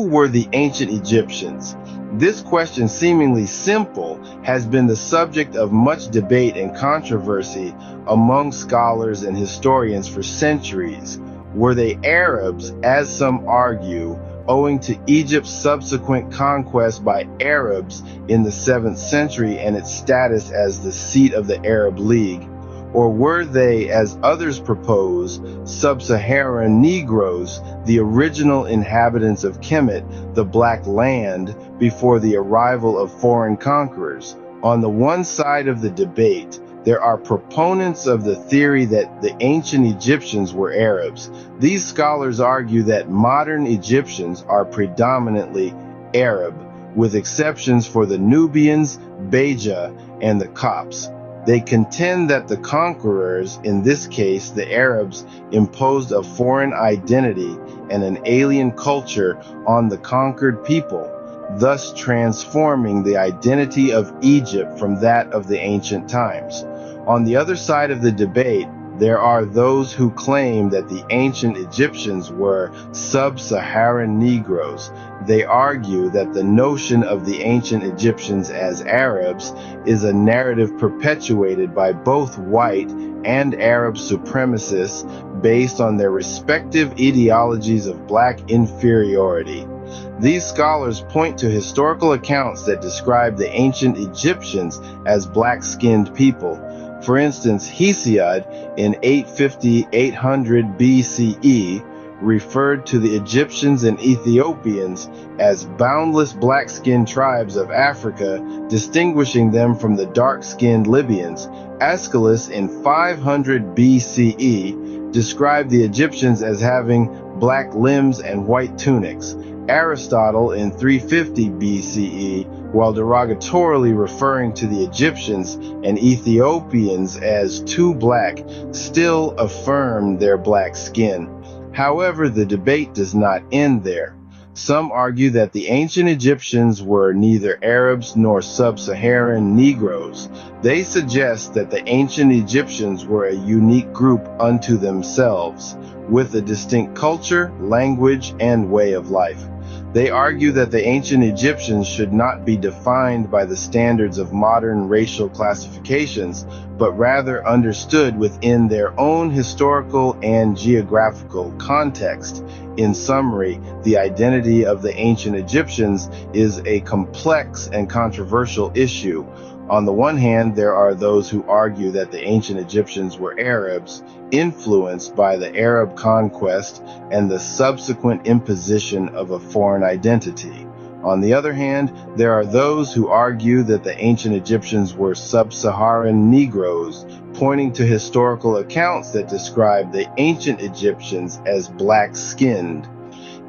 Who were the ancient Egyptians? This question, seemingly simple, has been the subject of much debate and controversy among scholars and historians for centuries. Were they Arabs, as some argue, owing to Egypt's subsequent conquest by Arabs in the 7th century and its status as the seat of the Arab League? Or were they, as others propose, sub-Saharan Negroes, the original inhabitants of Kemet, the Black Land, before the arrival of foreign conquerors? On the one side of the debate, there are proponents of the theory that the ancient Egyptians were Arabs. These scholars argue that modern Egyptians are predominantly Arab, with exceptions for the Nubians, Beja, and the Copts. They contend that the conquerors, in this case the Arabs, imposed a foreign identity and an alien culture on the conquered people, thus transforming the identity of Egypt from that of the ancient times. On the other side of the debate, there are those who claim that the ancient Egyptians were sub-Saharan Negroes. They argue that the notion of the ancient Egyptians as Arabs is a narrative perpetuated by both white and Arab supremacists based on their respective ideologies of black inferiority. These scholars point to historical accounts that describe the ancient Egyptians as black-skinned people. For instance, Hesiod in 850-800 BCE referred to the Egyptians and Ethiopians as boundless black-skinned tribes of Africa, distinguishing them from the dark-skinned Libyans. Aeschylus in 500 BCE described the Egyptians as having black limbs and white tunics. Aristotle in 350 BCE, while derogatorily referring to the Egyptians and Ethiopians as too black, still affirmed their black skin. However, the debate does not end there. Some argue that the ancient Egyptians were neither Arabs nor sub-Saharan Negroes. They suggest that the ancient Egyptians were a unique group unto themselves, with a distinct culture, language, and way of life. They argue that the ancient Egyptians should not be defined by the standards of modern racial classifications, but rather understood within their own historical and geographical context. In summary, the identity of the ancient Egyptians is a complex and controversial issue. On the one hand, there are those who argue that the ancient Egyptians were Arabs, influenced by the Arab conquest and the subsequent imposition of a foreign identity. On the other hand, there are those who argue that the ancient Egyptians were sub-Saharan Negroes, pointing to historical accounts that describe the ancient Egyptians as black-skinned.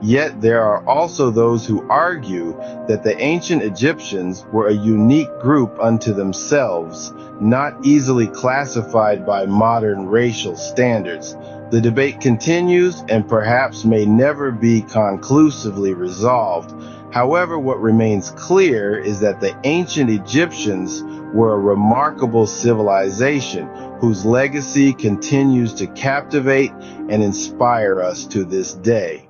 Yet there are also those who argue that the ancient Egyptians were a unique group unto themselves, not easily classified by modern racial standards. The debate continues and perhaps may never be conclusively resolved. However, what remains clear is that the ancient Egyptians were a remarkable civilization whose legacy continues to captivate and inspire us to this day.